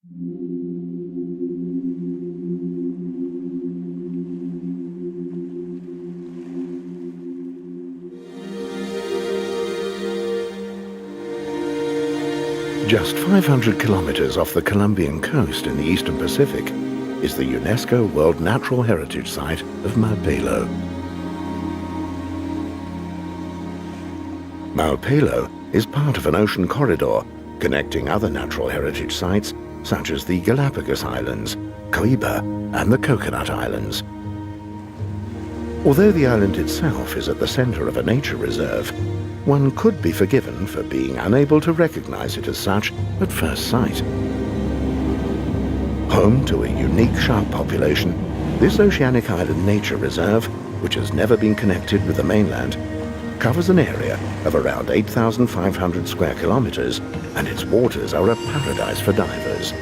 Just 500 kilometers off the Colombian coast in the eastern Pacific is the UNESCO World Natural Heritage Site of Malpelo. Malpelo is part of an ocean corridor connecting other natural heritage sites such as the Galapagos Islands, Coiba, and the Coconut Islands. Although the island itself is at the center of a nature reserve, one could be forgiven for being unable to recognize it as such at first sight. Home to a unique shark population, this oceanic island nature reserve, which has never been connected with the mainland, covers an area of around 8,500 square kilometers, and its waters are a paradise for divers,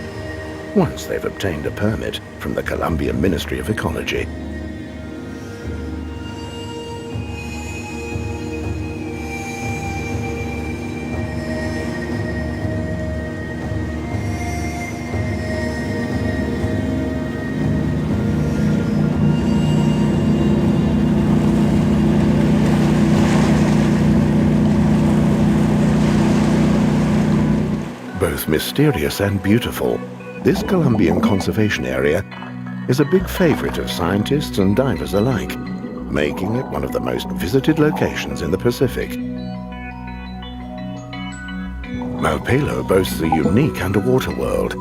once they've obtained a permit from the Colombian Ministry of Ecology. Both mysterious and beautiful, this Colombian conservation area is a big favorite of scientists and divers alike, making it one of the most visited locations in the Pacific. Malpelo boasts a unique underwater world,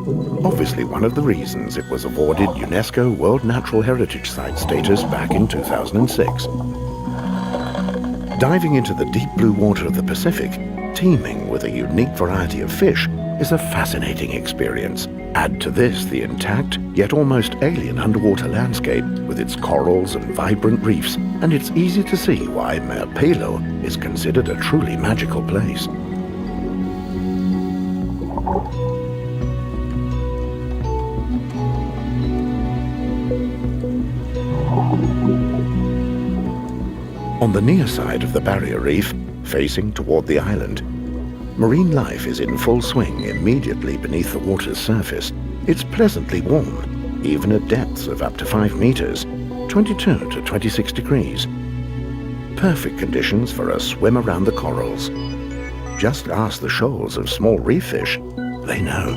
obviously one of the reasons it was awarded UNESCO World Natural Heritage Site status back in 2006. Diving into the deep blue water of the Pacific, teeming with a unique variety of fish, is a fascinating experience. Add to this the intact, yet almost alien underwater landscape with its corals and vibrant reefs, and it's easy to see why Malpelo is considered a truly magical place. On the near side of the barrier reef, facing toward the island, marine life is in full swing immediately beneath the water's surface. It's pleasantly warm, even at depths of up to 5 meters, 22 to 26 degrees. Perfect conditions for a swim around the corals. Just ask the shoals of small reef fish, they know.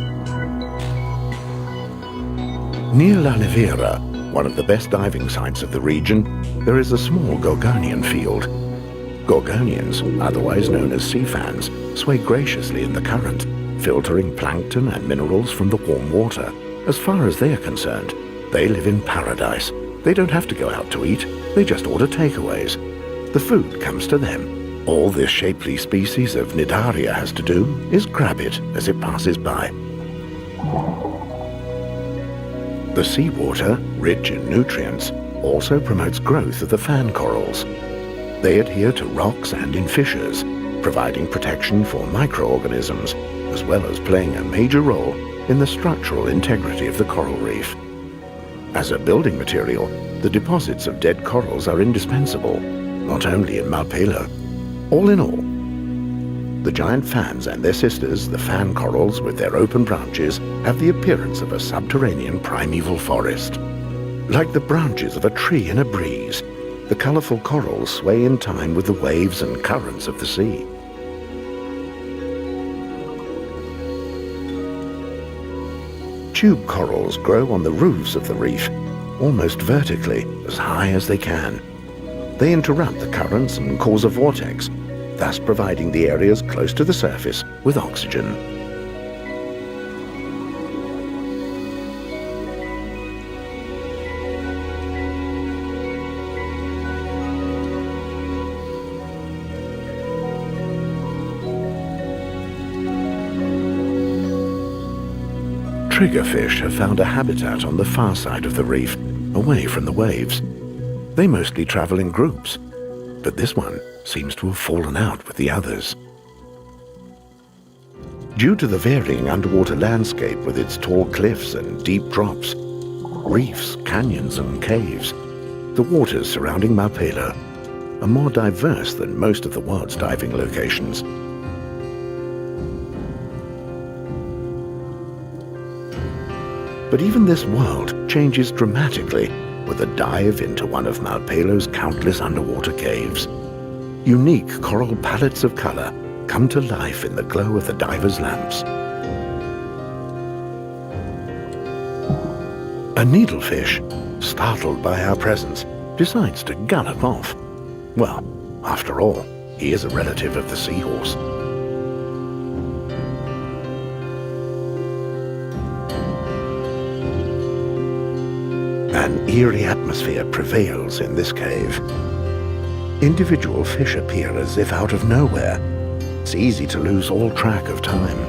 Near La Nevera, one of the best diving sites of the region, there is a small Gorgonian field. Gorgonians, otherwise known as sea fans, sway graciously in the current, filtering plankton and minerals from the warm water. As far as they are concerned, they live in paradise. They don't have to go out to eat, they just order takeaways. The food comes to them. All this shapely species of Cnidaria has to do is grab it as it passes by. The seawater, rich in nutrients, also promotes growth of the fan corals. They adhere to rocks and in fissures, providing protection for microorganisms, as well as playing a major role in the structural integrity of the coral reef. As a building material, the deposits of dead corals are indispensable, not only in Malpelo. All in all, the giant fans and their sisters, the fan corals with their open branches, have the appearance of a subterranean primeval forest. Like the branches of a tree in a breeze, the colorful corals sway in time with the waves and currents of the sea. Tube corals grow on the roofs of the reef, almost vertically, as high as they can. They interrupt the currents and cause a vortex, thus providing the areas close to the surface with oxygen. Triggerfish have found a habitat on the far side of the reef, away from the waves. They mostly travel in groups, but this one seems to have fallen out with the others. Due to the varying underwater landscape with its tall cliffs and deep drops, reefs, canyons and caves, the waters surrounding Malpelo are more diverse than most of the world's diving locations. But even this world changes dramatically with a dive into one of Malpelo's countless underwater caves. Unique coral palettes of color come to life in the glow of the divers' lamps. A needlefish, startled by our presence, decides to gallop off. Well, after all, he is a relative of the seahorse. An eerie atmosphere prevails in this cave. Individual fish appear as if out of nowhere. It's easy to lose all track of time.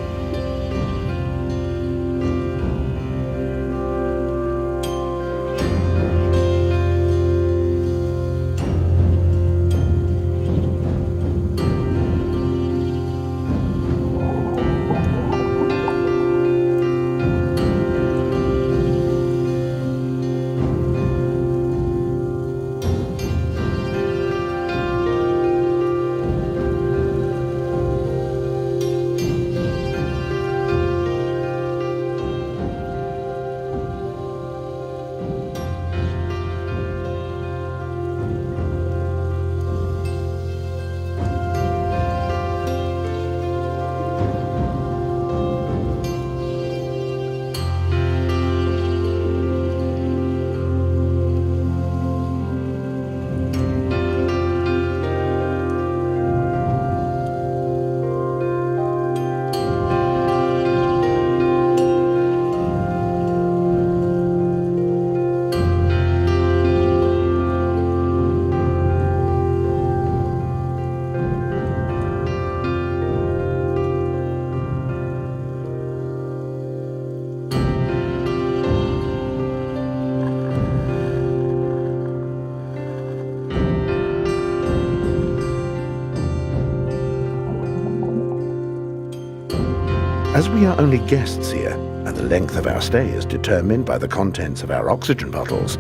As we are only guests here, and the length of our stay is determined by the contents of our oxygen bottles,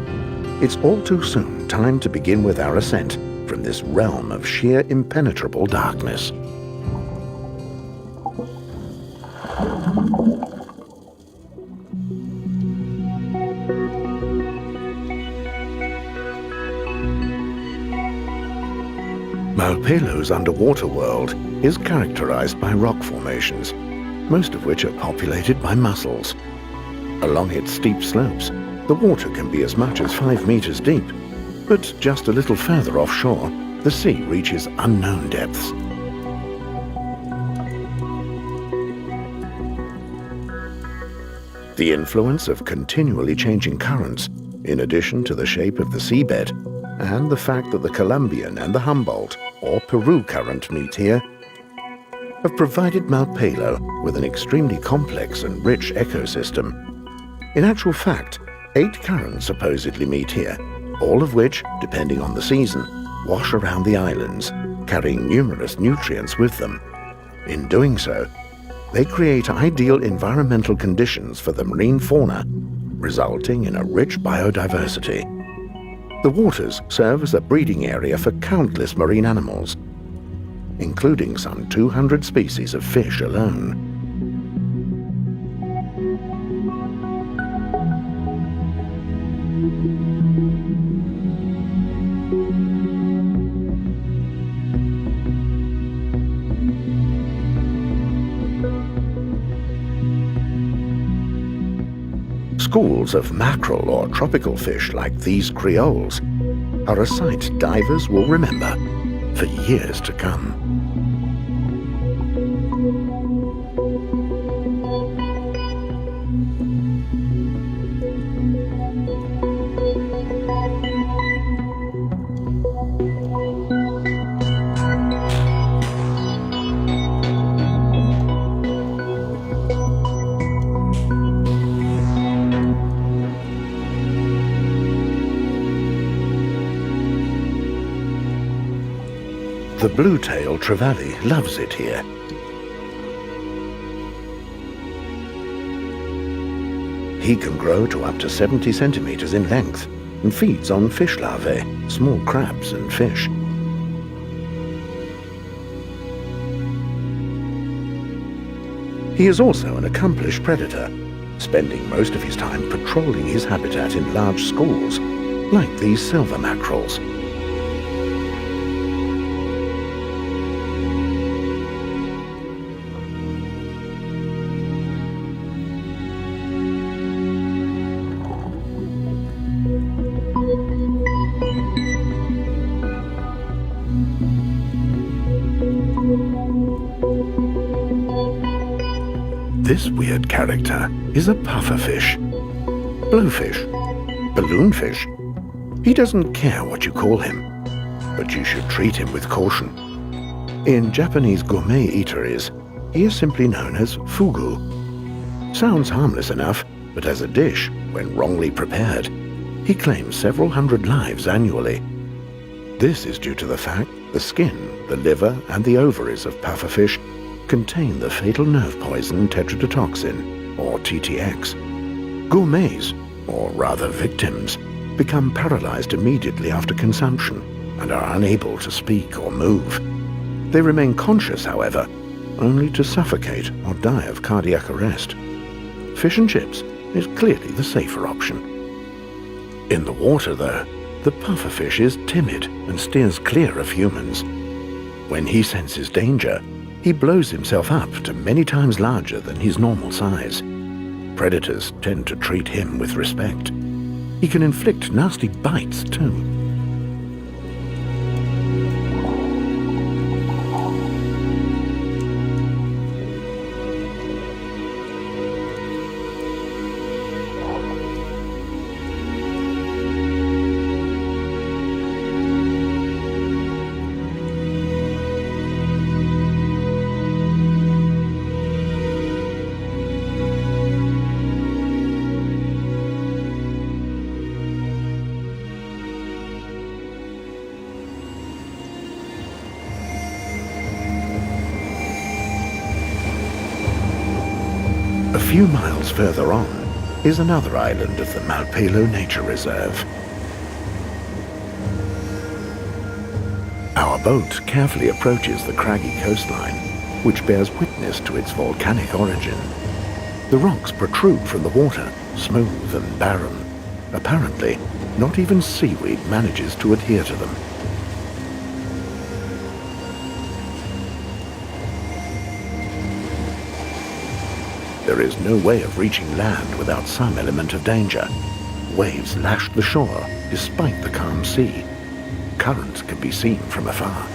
it's all too soon time to begin with our ascent from this realm of sheer impenetrable darkness. Malpelo's underwater world is characterized by rock formations, most of which are populated by mussels. Along its steep slopes, the water can be as much as 5 meters deep, but just a little further offshore, the sea reaches unknown depths. The influence of continually changing currents, in addition to the shape of the seabed, and the fact that the Colombian and the Humboldt, or Peru current meet here, have provided Malpelo with an extremely complex and rich ecosystem. In actual fact, 8 currents supposedly meet here, all of which, depending on the season, wash around the islands, carrying numerous nutrients with them. In doing so, they create ideal environmental conditions for the marine fauna, resulting in a rich biodiversity. The waters serve as a breeding area for countless marine animals, including some 200 species of fish alone. Schools of mackerel or tropical fish like these creoles are a sight divers will remember for years to come. The blue-tailed trevally loves it here. He can grow to up to 70 centimeters in length and feeds on fish larvae, small crabs and fish. He is also an accomplished predator, spending most of his time patrolling his habitat in large schools, like these silver mackerels. This weird character is a pufferfish, blowfish, balloonfish. He doesn't care what you call him, but you should treat him with caution. In Japanese gourmet eateries, he is simply known as fugu. Sounds harmless enough, but as a dish, when wrongly prepared, he claims several hundred lives annually. This is due to the fact the skin, the liver, and the ovaries of pufferfish contain the fatal nerve poison tetrodotoxin, or TTX. Gourmets, or rather victims, become paralyzed immediately after consumption and are unable to speak or move. They remain conscious, however, only to suffocate or die of cardiac arrest. Fish and chips is clearly the safer option. In the water, though, the pufferfish is timid and steers clear of humans. When he senses danger, he blows himself up to many times larger than his normal size. Predators tend to treat him with respect. He can inflict nasty bites too. A few miles further on is another island of the Malpelo Nature Reserve. Our boat carefully approaches the craggy coastline, which bears witness to its volcanic origin. The rocks protrude from the water, smooth and barren. Apparently, not even seaweed manages to adhere to them. There is no way of reaching land without some element of danger. Waves lash the shore despite the calm sea. Currents can be seen from afar.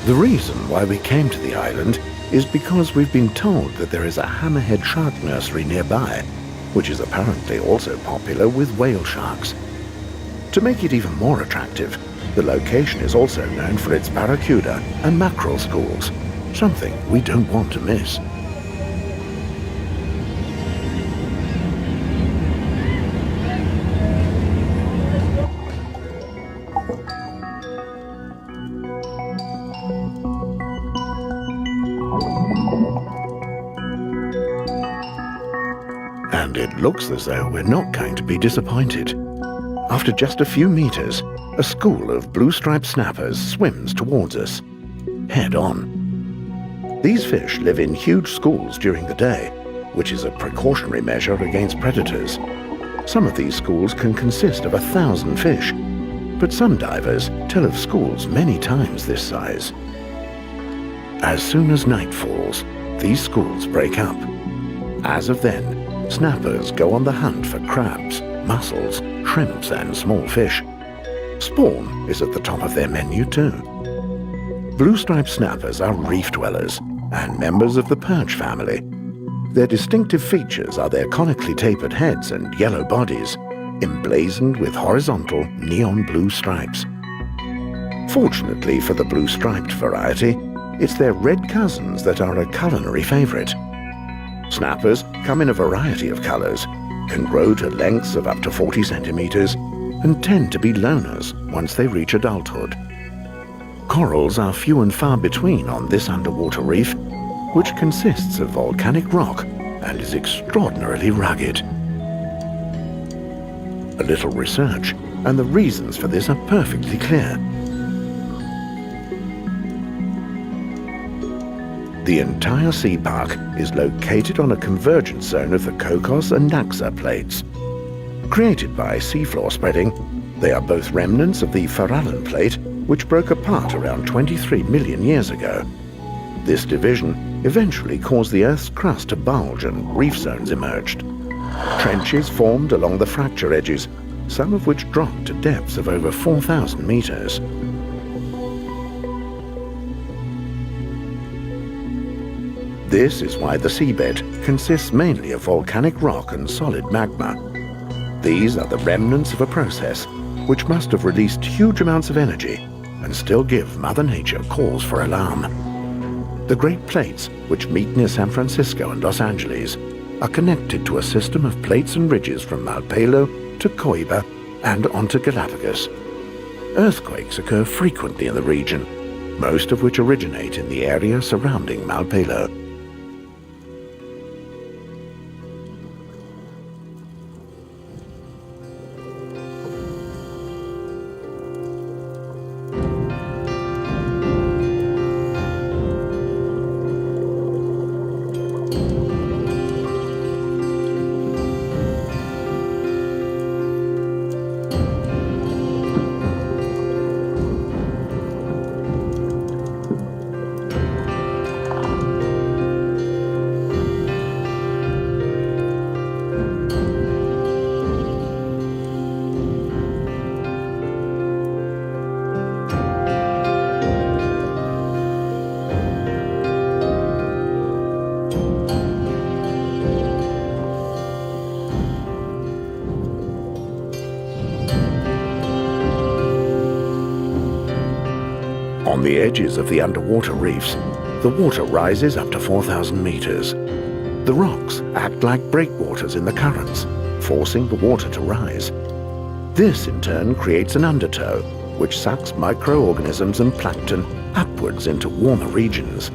The reason why we came to the island is because we've been told that there is a hammerhead shark nursery nearby, which is apparently also popular with whale sharks. To make it even more attractive, the location is also known for its barracuda and mackerel schools, something we don't want to miss. And it looks as though we're not going to be disappointed. After just a few meters, a school of blue-striped snappers swims towards us, head on. These fish live in huge schools during the day, which is a precautionary measure against predators. Some of these schools can consist of 1,000 fish, but some divers tell of schools many times this size. As soon as night falls, these schools break up. As of then, snappers go on the hunt for crabs, mussels, shrimps and small fish. Spawn is at the top of their menu too. Blue-striped snappers are reef dwellers and members of the perch family. Their distinctive features are their conically tapered heads and yellow bodies, emblazoned with horizontal neon blue stripes. Fortunately for the blue-striped variety, it's their red cousins that are a culinary favorite. Snappers come in a variety of colors, can grow to lengths of up to 40 centimeters, and tend to be loners once they reach adulthood. Corals are few and far between on this underwater reef, which consists of volcanic rock and is extraordinarily rugged. A little research, and the reasons for this are perfectly clear. The entire sea park is located on a convergence zone of the Cocos and Naxa plates. Created by seafloor spreading, they are both remnants of the Farallon plate, which broke apart around 23 million years ago. This division eventually caused the Earth's crust to bulge and reef zones emerged. Trenches formed along the fracture edges, some of which dropped to depths of over 4,000 meters. This is why the seabed consists mainly of volcanic rock and solid magma. These are the remnants of a process which must have released huge amounts of energy and still give Mother Nature cause for alarm. The Great Plates, which meet near San Francisco and Los Angeles, are connected to a system of plates and ridges from Malpelo to Coiba and onto Galapagos. Earthquakes occur frequently in the region, most of which originate in the area surrounding Malpelo. On the edges of the underwater reefs, the water rises up to 4,000 meters. The rocks act like breakwaters in the currents, forcing the water to rise. This, in turn, creates an undertow, which sucks microorganisms and plankton upwards into warmer regions.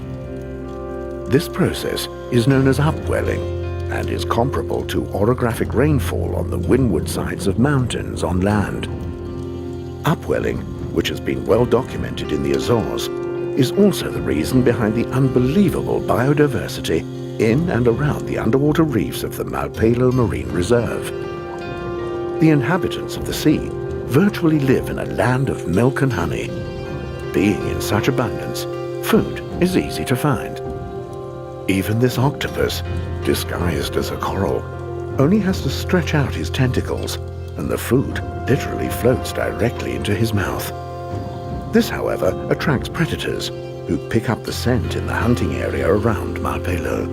This process is known as upwelling and is comparable to orographic rainfall on the windward sides of mountains on land. Upwelling, which has been well documented in the Azores, is also the reason behind the unbelievable biodiversity in and around the underwater reefs of the Malpelo Marine Reserve. The inhabitants of the sea virtually live in a land of milk and honey. Being in such abundance, food is easy to find. Even this octopus, disguised as a coral, only has to stretch out his tentacles, and the food literally floats directly into his mouth. This, however, attracts predators who pick up the scent in the hunting area around Malpelo.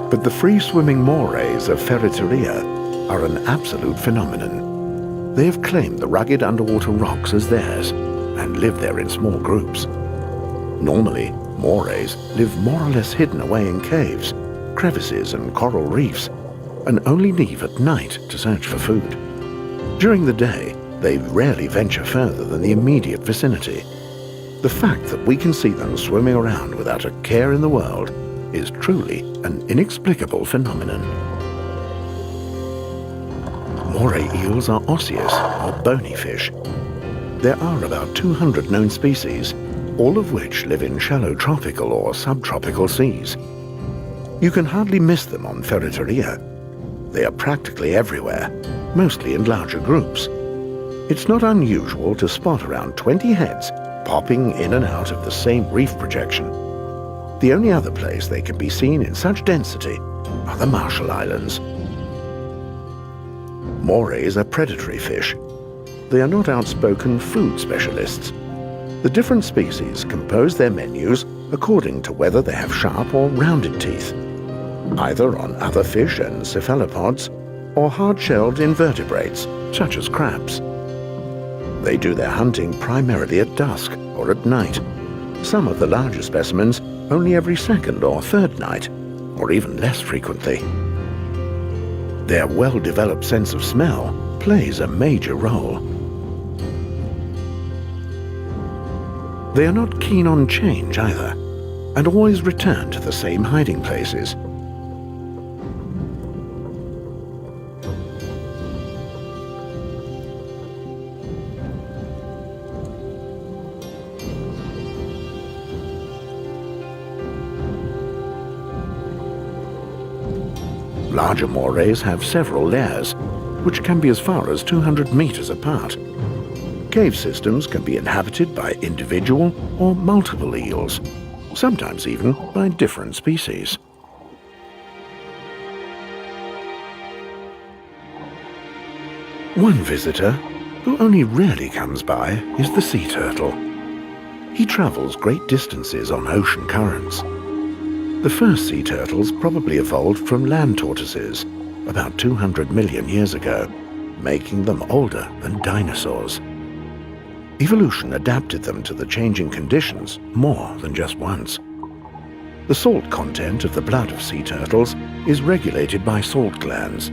But the free-swimming morays of Ferreteria are an absolute phenomenon. They have claimed the rugged underwater rocks as theirs and live there in small groups. Normally, morays live more or less hidden away in caves, crevices and coral reefs, and only leave at night to search for food. During the day, they rarely venture further than the immediate vicinity. The fact that we can see them swimming around without a care in the world is truly an inexplicable phenomenon. Moray eels are osseous, or bony fish. There are about 200 known species, all of which live in shallow tropical or subtropical seas. You can hardly miss them on Ferreteria. They are practically everywhere, mostly in larger groups. It's not unusual to spot around 20 heads popping in and out of the same reef projection. The only other place they can be seen in such density are the Marshall Islands. Morays are predatory fish. They are not outspoken food specialists. The different species compose their menus according to whether they have sharp or rounded teeth, either on other fish and cephalopods or hard-shelled invertebrates, such as crabs. They do their hunting primarily at dusk or at night. Some of the larger specimens only every second or third night, or even less frequently. Their well-developed sense of smell plays a major role. They are not keen on change either, and always return to the same hiding places. Larger morays have several layers, which can be as far as 200 meters apart. Cave systems can be inhabited by individual or multiple eels, sometimes even by different species. One visitor, who only rarely comes by, is the sea turtle. He travels great distances on ocean currents. The first sea turtles probably evolved from land tortoises about 200 million years ago, making them older than dinosaurs. Evolution adapted them to the changing conditions more than just once. The salt content of the blood of sea turtles is regulated by salt glands.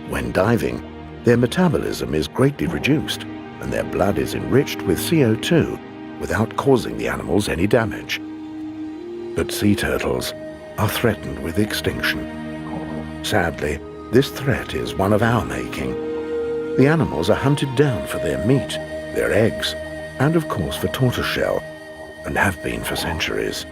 When diving, their metabolism is greatly reduced and their blood is enriched with CO2 without causing the animals any damage. But sea turtles are threatened with extinction. Sadly, this threat is one of our making. The animals are hunted down for their meat, their eggs, and of course for tortoiseshell, and have been for centuries.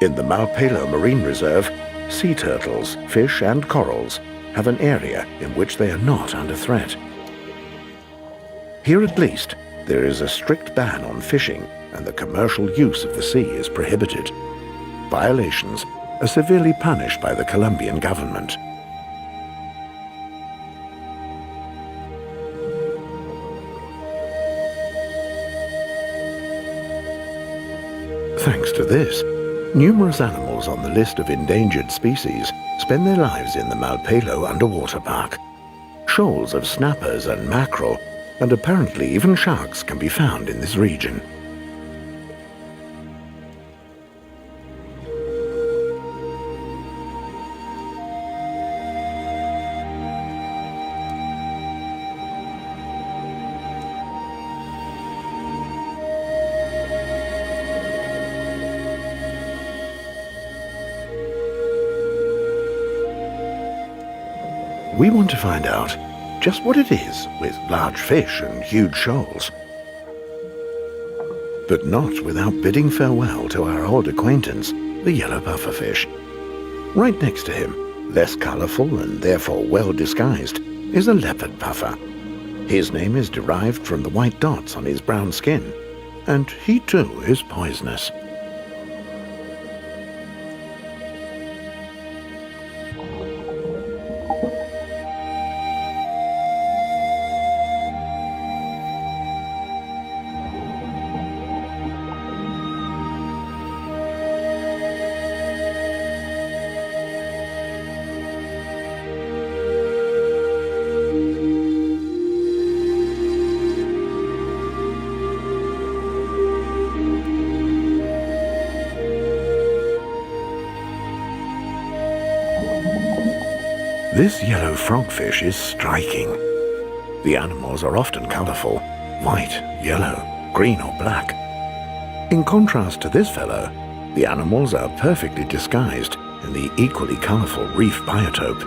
In the Malpelo Marine Reserve, sea turtles, fish and corals have an area in which they are not under threat. Here at least, there is a strict ban on fishing and the commercial use of the sea is prohibited. Violations are severely punished by the Colombian government. Thanks to this, numerous animals on the list of endangered species spend their lives in the Malpelo Underwater Park. Shoals of snappers and mackerel, and apparently even sharks, can be found in this region. We want to find out just what it is with large fish and huge shoals. But not without bidding farewell to our old acquaintance, the yellow pufferfish. Right next to him, less colorful and therefore well disguised, is a leopard puffer. His name is derived from the white dots on his brown skin, and he too is poisonous. This yellow frogfish is striking. The animals are often colorful, white, yellow, green or black. In contrast to this fellow, the animals are perfectly disguised in the equally colorful reef biotope.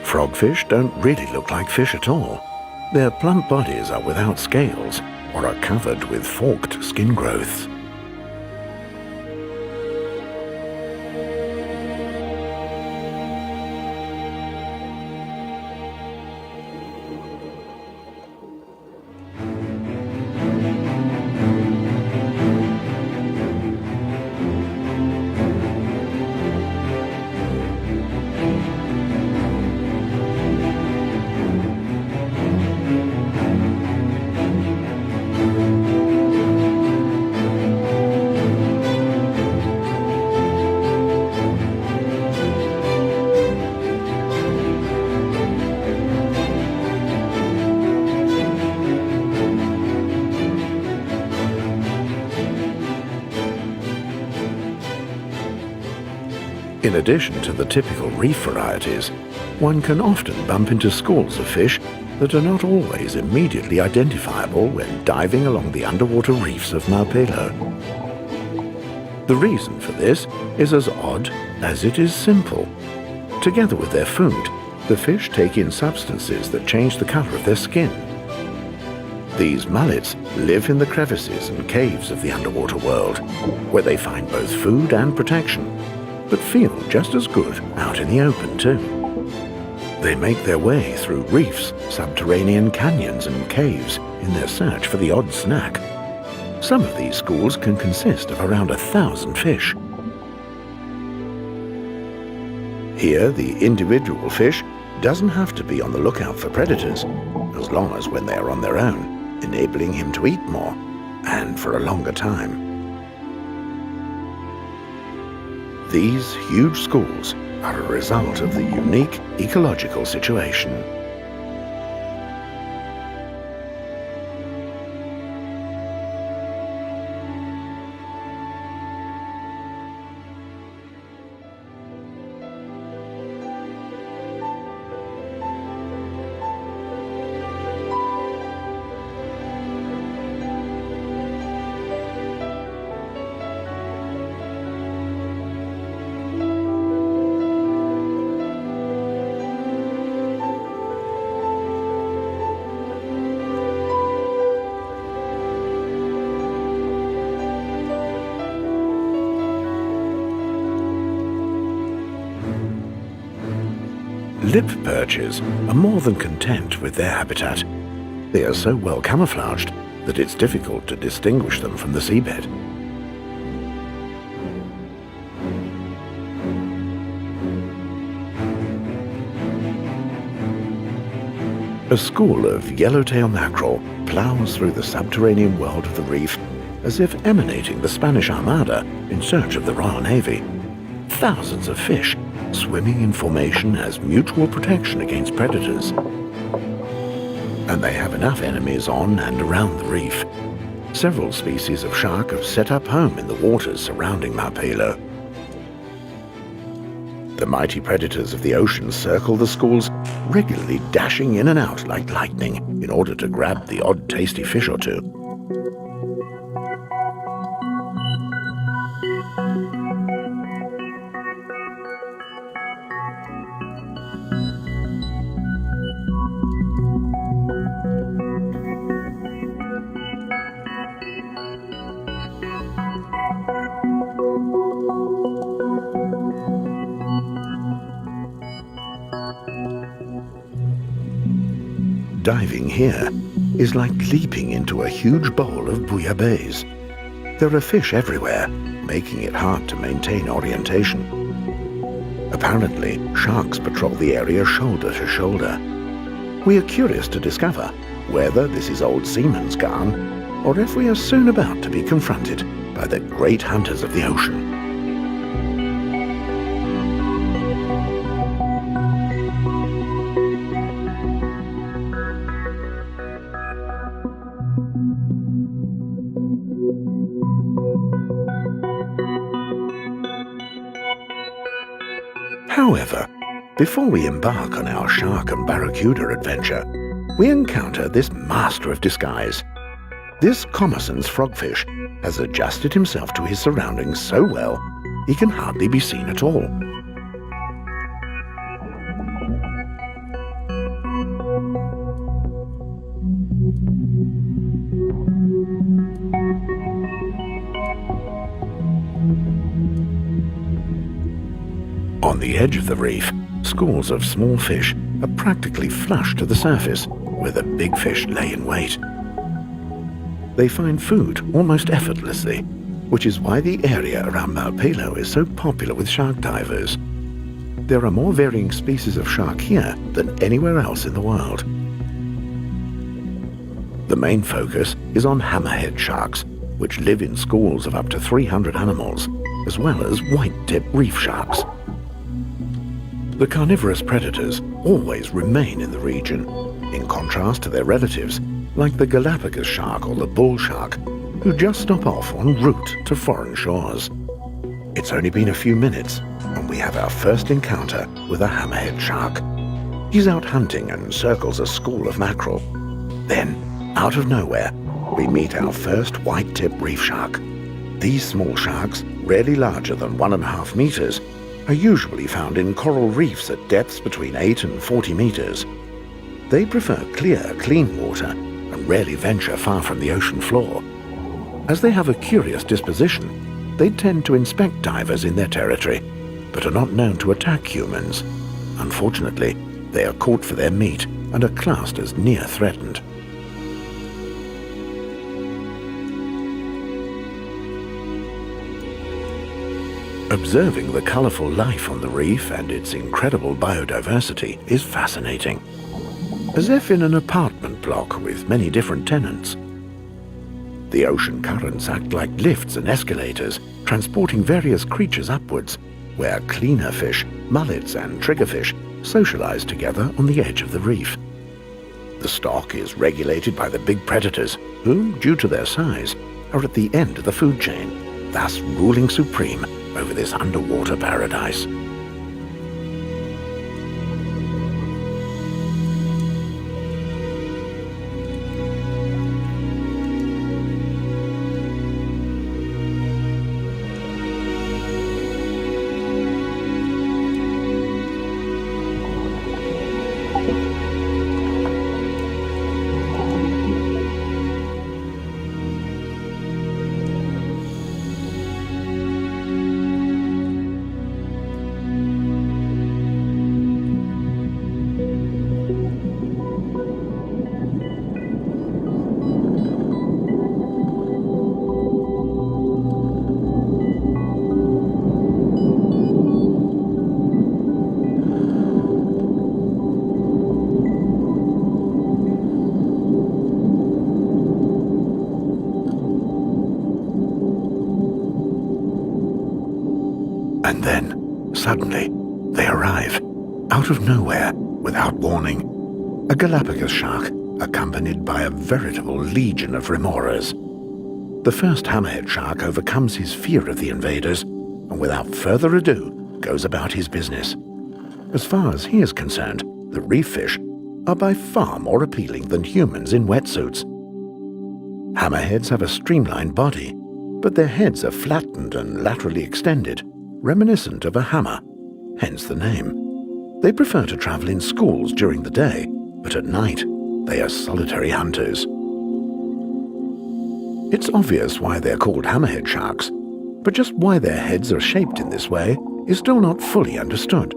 Frogfish don't really look like fish at all. Their plump bodies are without scales or are covered with forked skin growths. In addition to the typical reef varieties, one can often bump into schools of fish that are not always immediately identifiable when diving along the underwater reefs of Malpelo. The reason for this is as odd as it is simple. Together with their food, the fish take in substances that change the color of their skin. These mullets live in the crevices and caves of the underwater world, where they find both food and protection, but feel just as good out in the open too. They make their way through reefs, subterranean canyons and caves in their search for the odd snack. Some of these schools can consist of around 1,000 fish. Here, the individual fish doesn't have to be on the lookout for predators, as long as when they are on their own, enabling him to eat more, and for a longer time. These huge schools are a result of the unique ecological situation. Lip perches are more than content with their habitat. They are so well camouflaged that it's difficult to distinguish them from the seabed. A school of yellowtail mackerel plows through the subterranean world of the reef as if emanating the Spanish Armada in search of the Royal Navy. Thousands of fish swimming in formation as mutual protection against predators. And they have enough enemies on and around the reef. Several species of shark have set up home in the waters surrounding Malpelo. The mighty predators of the ocean circle the schools, regularly dashing in and out like lightning in order to grab the odd tasty fish or two. Diving here is like leaping into a huge bowl of bouillabaisse. There are fish everywhere, making it hard to maintain orientation. Apparently, sharks patrol the area shoulder to shoulder. We are curious to discover whether this is old seaman's garn, or if we are soon about to be confronted by the great hunters of the ocean. However, before we embark on our shark and barracuda adventure, we encounter this master of disguise. This Commerson's frogfish has adjusted himself to his surroundings so well, he can hardly be seen at all. On the edge of the reef, schools of small fish are practically flush to the surface, where the big fish lay in wait. They find food almost effortlessly, which is why the area around Malpelo is so popular with shark divers. There are more varying species of shark here than anywhere else in the world. The main focus is on hammerhead sharks, which live in schools of up to 300 animals, as well as white-tip reef sharks. The carnivorous predators always remain in the region, in contrast to their relatives, like the Galapagos shark or the bull shark, who just stop off en route to foreign shores. It's only been a few minutes, and we have our first encounter with a hammerhead shark. He's out hunting and circles a school of mackerel. Then, out of nowhere, we meet our first white-tip reef shark. These small sharks, rarely larger than 1.5 meters, are usually found in coral reefs at depths between 8 and 40 meters. They prefer clear, clean water and rarely venture far from the ocean floor. As they have a curious disposition, they tend to inspect divers in their territory, but are not known to attack humans. Unfortunately, they are caught for their meat and are classed as near threatened. Observing the colorful life on the reef and its incredible biodiversity is fascinating, as if in an apartment block with many different tenants. The ocean currents act like lifts and escalators, transporting various creatures upwards, where cleaner fish, mullets and triggerfish socialize together on the edge of the reef. The stock is regulated by the big predators, who, due to their size, are at the end of the food chain, thus ruling supreme over this underwater paradise. And then, suddenly, they arrive, out of nowhere, without warning. A Galapagos shark, accompanied by a veritable legion of remoras. The first hammerhead shark overcomes his fear of the invaders, and without further ado, goes about his business. As far as he is concerned, the reef fish are by far more appealing than humans in wetsuits. Hammerheads have a streamlined body, but their heads are flattened and laterally extended, reminiscent of a hammer, hence the name. They prefer to travel in schools during the day, but at night they are solitary hunters. It's obvious why they're called hammerhead sharks, but just why their heads are shaped in this way is still not fully understood.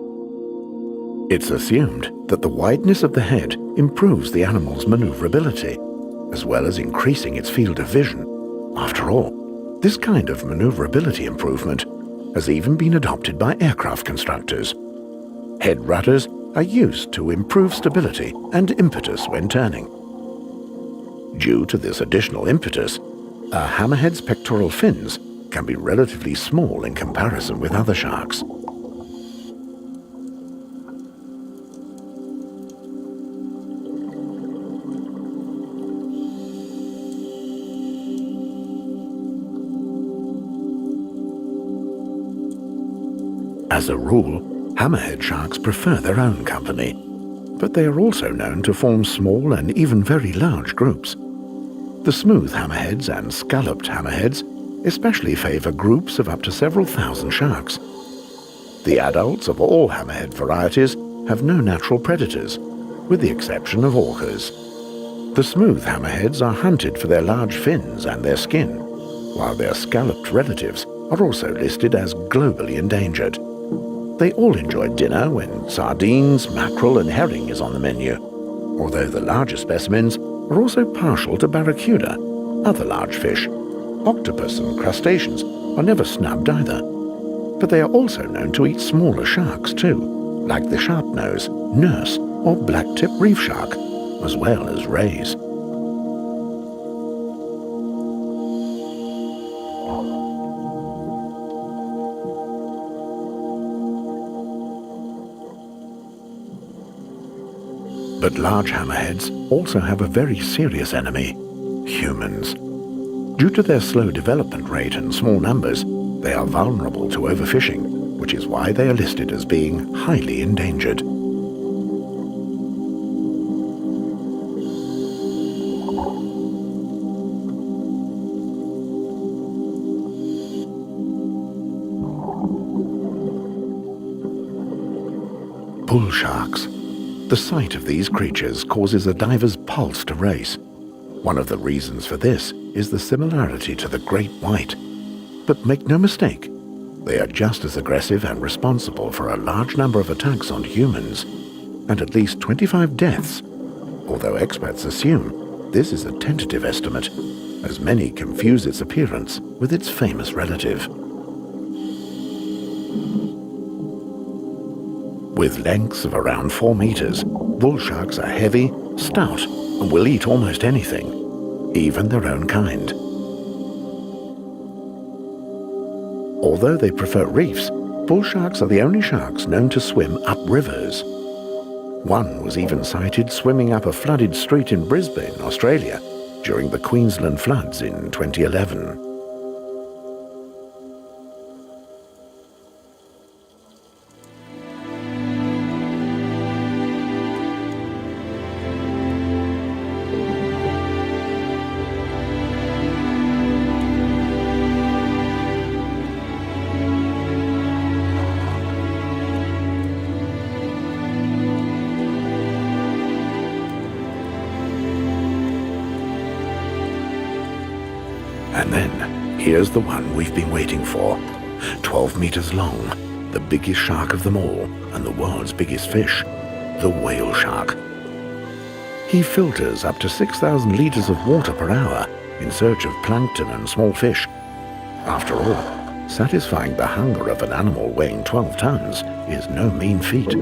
It's assumed that the wideness of the head improves the animal's maneuverability, as well as increasing its field of vision. After all, this kind of maneuverability improvement has even been adopted by aircraft constructors. Head rudders are used to improve stability and impetus when turning. Due to this additional impetus, a hammerhead's pectoral fins can be relatively small in comparison with other sharks. As a rule, Hammerhead sharks prefer their own company, but they are also known to form small and even very large groups. The smooth hammerheads and scalloped hammerheads especially favor groups of up to several thousand sharks. The adults of all hammerhead varieties have no natural predators, with the exception of orcas. The smooth hammerheads are hunted for their large fins and their skin, while their scalloped relatives are also listed as globally endangered. They all enjoy dinner when sardines, mackerel and herring is on the menu, although the larger specimens are also partial to barracuda, other large fish. Octopus and crustaceans are never snubbed either, but they are also known to eat smaller sharks too, like the sharpnose, nurse or black-tip reef shark, as well as rays. But large hammerheads also have a very serious enemy: humans. Due to their slow development rate and small numbers, they are vulnerable to overfishing, which is why they are listed as being highly endangered. Bull sharks. The sight of these creatures causes a diver's pulse to race. One of the reasons for this is the similarity to the great white. But make no mistake, they are just as aggressive and responsible for a large number of attacks on humans, and at least 25 deaths, although experts assume this is a tentative estimate, as many confuse its appearance with its famous relative. With lengths of around 4 meters, bull sharks are heavy, stout, and will eat almost anything, even their own kind. Although they prefer reefs, bull sharks are the only sharks known to swim up rivers. One was even sighted swimming up a flooded street in Brisbane, Australia, during the Queensland floods in 2011. And then, here's the one we've been waiting for. 12 meters long, the biggest shark of them all, and the world's biggest fish, the whale shark. He filters up to 6,000 liters of water per hour in search of plankton and small fish. After all, satisfying the hunger of an animal weighing 12 tons is no mean feat.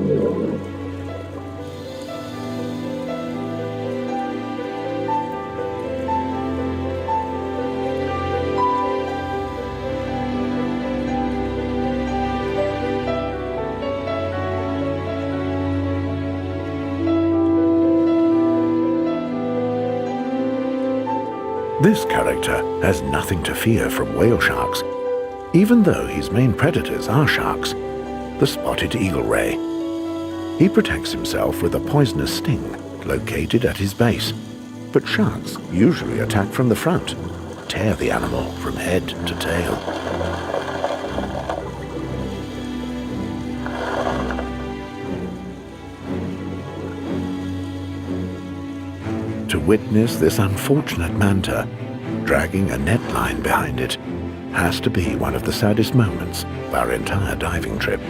This character has nothing to fear from whale sharks, even though his main predators are sharks, the spotted eagle ray. He protects himself with a poisonous sting located at his base, but sharks usually attack from the front, tear the animal from head to tail. To witness this unfortunate manta, dragging a net line behind it, has to be one of the saddest moments of our entire diving trip.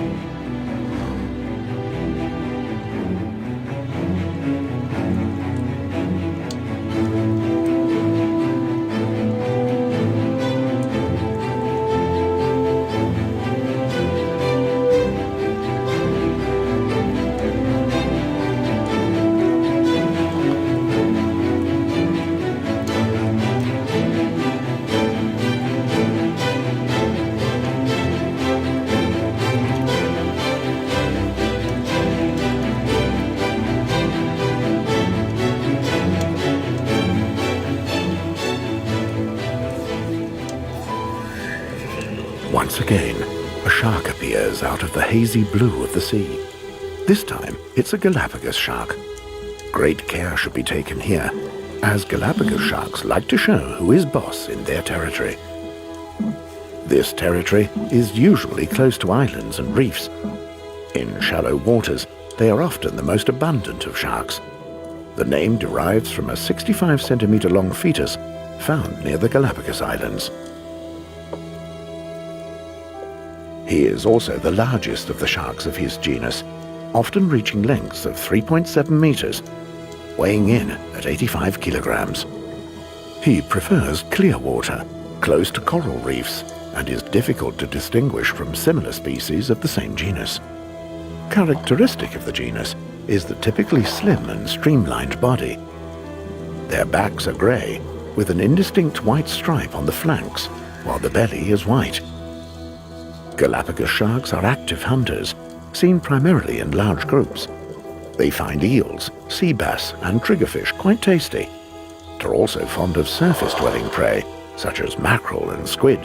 Once again, a shark appears out of the hazy blue of the sea. This time, it's a Galapagos shark. Great care should be taken here, as Galapagos sharks like to show who is boss in their territory. This territory is usually close to islands and reefs. In shallow waters, they are often the most abundant of sharks. The name derives from a 65-centimeter long fetus found near the Galapagos Islands. He is also the largest of the sharks of his genus, often reaching lengths of 3.7 meters, weighing in at 85 kilograms. He prefers clear water, close to coral reefs, and is difficult to distinguish from similar species of the same genus. Characteristic of the genus is the typically slim and streamlined body. Their backs are grey, with an indistinct white stripe on the flanks, while the belly is white. Galapagos sharks are active hunters, seen primarily in large groups. They find eels, sea bass, and triggerfish quite tasty. They're also fond of surface-dwelling prey, such as mackerel and squid,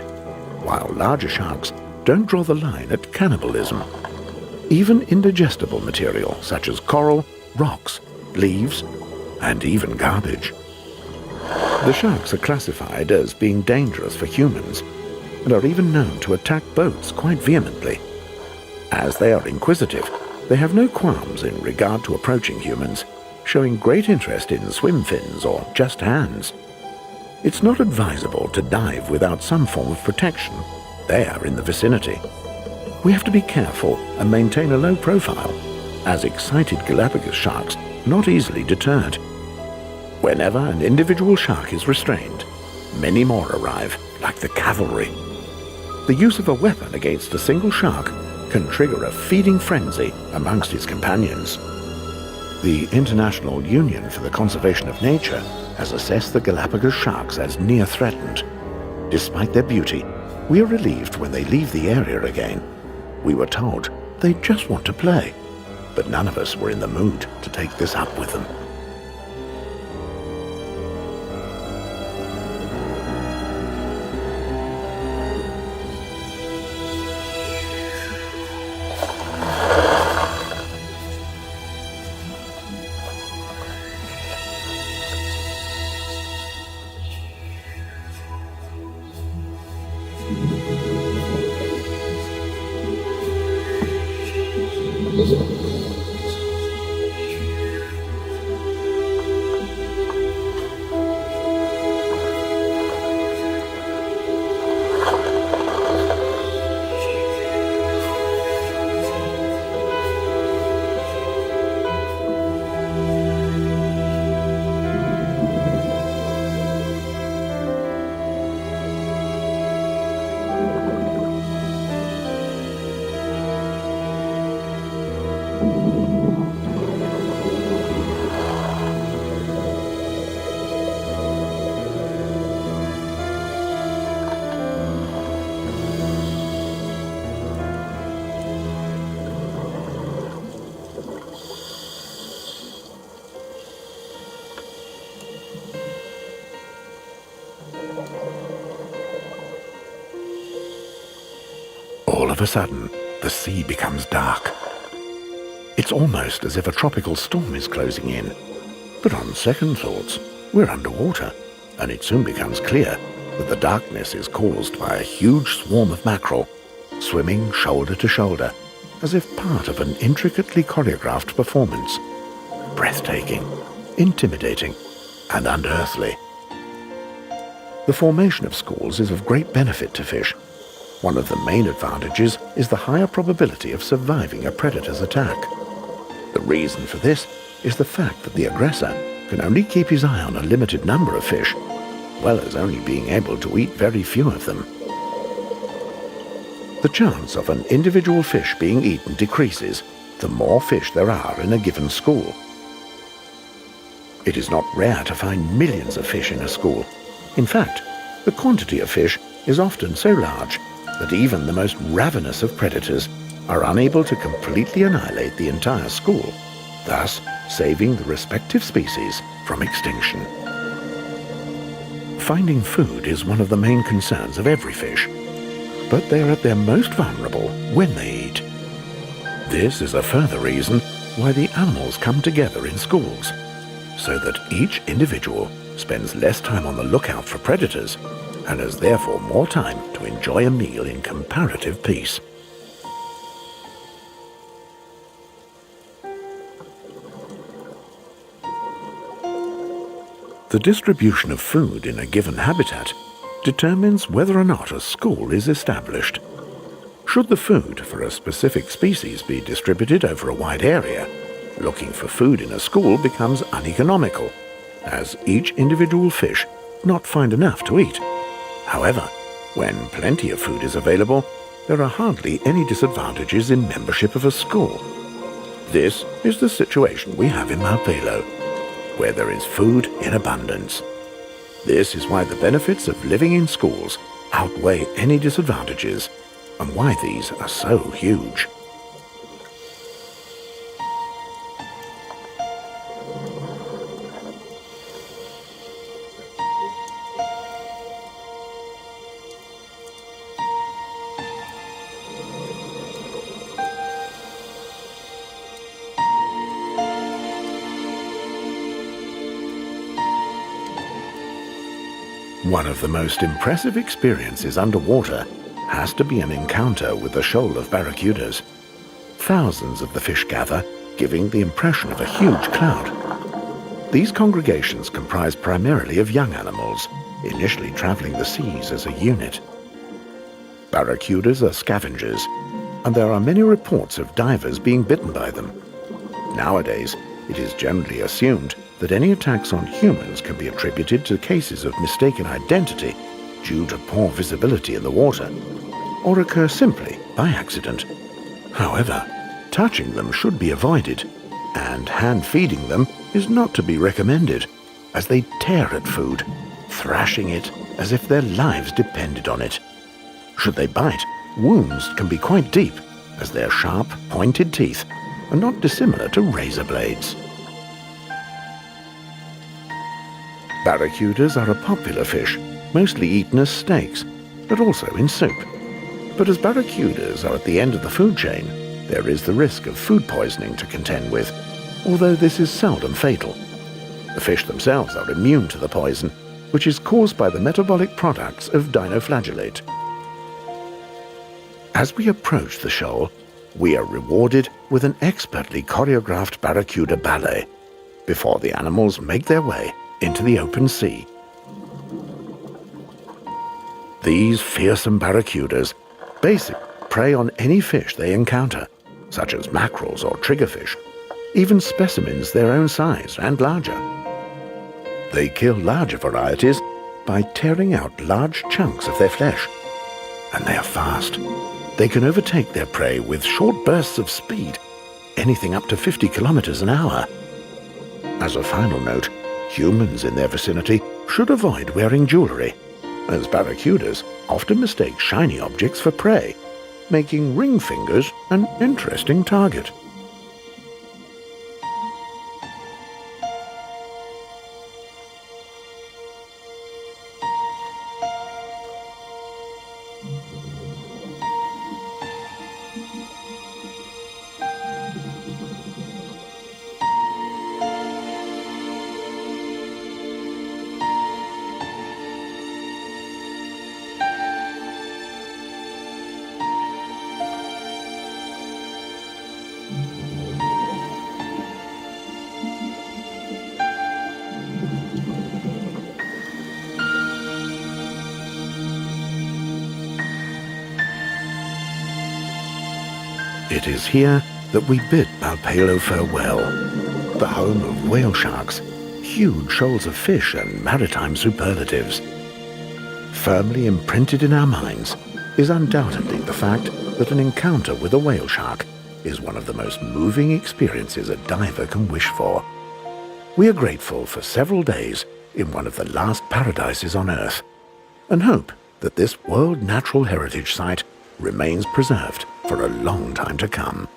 while larger sharks don't draw the line at cannibalism. Even indigestible material, such as coral, rocks, leaves, and even garbage. The sharks are classified as being dangerous for humans, and are even known to attack boats quite vehemently. As they are inquisitive, they have no qualms in regard to approaching humans, showing great interest in swim fins or just hands. It's not advisable to dive without some form of protection there in the vicinity. We have to be careful and maintain a low profile, as excited Galapagos sharks are not easily deterred. Whenever an individual shark is restrained, many more arrive, like the cavalry. The use of a weapon against a single shark can trigger a feeding frenzy amongst its companions. The International Union for the Conservation of Nature has assessed the Galapagos sharks as near threatened. Despite their beauty, we are relieved when they leave the area again. We were told they just want to play, but none of us were in the mood to take this up with them. All of a sudden, the sea becomes dark. It's almost as if a tropical storm is closing in. But on second thoughts, we're underwater, and it soon becomes clear that the darkness is caused by a huge swarm of mackerel, swimming shoulder to shoulder, as if part of an intricately choreographed performance. Breathtaking, intimidating, and unearthly. The formation of schools is of great benefit to fish. One of the main advantages is the higher probability of surviving a predator's attack. The reason for this is the fact that the aggressor can only keep his eye on a limited number of fish, as well as only being able to eat very few of them. The chance of an individual fish being eaten decreases the more fish there are in a given school. It is not rare to find millions of fish in a school. In fact, the quantity of fish is often so large that even the most ravenous of predators are unable to completely annihilate the entire school, thus saving the respective species from extinction. Finding food is one of the main concerns of every fish. but they are at their most vulnerable when they eat. This is a further reason why the animals come together in schools, so that each individual spends less time on the lookout for predators and has therefore more time to enjoy a meal in comparative peace. The distribution of food in a given habitat determines whether or not a school is established. Should the food for a specific species be distributed over a wide area, looking for food in a school becomes uneconomical, as each individual fish not find enough to eat. However, when plenty of food is available, there are hardly any disadvantages in membership of a school. This is the situation we have in Malpelo, where there is food in abundance. This is why the benefits of living in schools outweigh any disadvantages, and why these are so huge. One of the most impressive experiences underwater has to be an encounter with a shoal of barracudas. Thousands of the fish gather, giving the impression of a huge cloud. These congregations comprise primarily of young animals, initially traveling the seas as a unit. Barracudas are scavengers, and there are many reports of divers being bitten by them. Nowadays, it is generally assumed that any attacks on humans can be attributed to cases of mistaken identity due to poor visibility in the water, or occur simply by accident. However, touching them should be avoided, and hand-feeding them is not to be recommended, as they tear at food, thrashing it as if their lives depended on it. Should they bite, wounds can be quite deep, as their sharp, pointed teeth are not dissimilar to razor blades. Barracudas are a popular fish, mostly eaten as steaks, but also in soup. But as barracudas are at the end of the food chain, there is the risk of food poisoning to contend with, although this is seldom fatal. The fish themselves are immune to the poison, which is caused by the metabolic products of dinoflagellate. As we approach the shoal, we are rewarded with an expertly choreographed barracuda ballet before the animals make their way into the open sea. These fearsome barracudas basically prey on any fish they encounter, such as mackerels or triggerfish, even specimens their own size and larger. They kill larger varieties by tearing out large chunks of their flesh. And they are fast. They can overtake their prey with short bursts of speed, anything up to 50 kilometers an hour. As a final note, humans in their vicinity should avoid wearing jewelry, as barracudas often mistake shiny objects for prey, making ring fingers an interesting target. It is here that we bid Malpelo farewell, the home of whale sharks, huge shoals of fish and maritime superlatives. Firmly imprinted in our minds is undoubtedly the fact that an encounter with a whale shark is one of the most moving experiences a diver can wish for. We are grateful for several days in one of the last paradises on Earth, and hope that this World Natural Heritage Site remains preserved for a long time to come,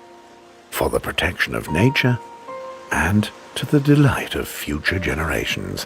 for the protection of nature and to the delight of future generations.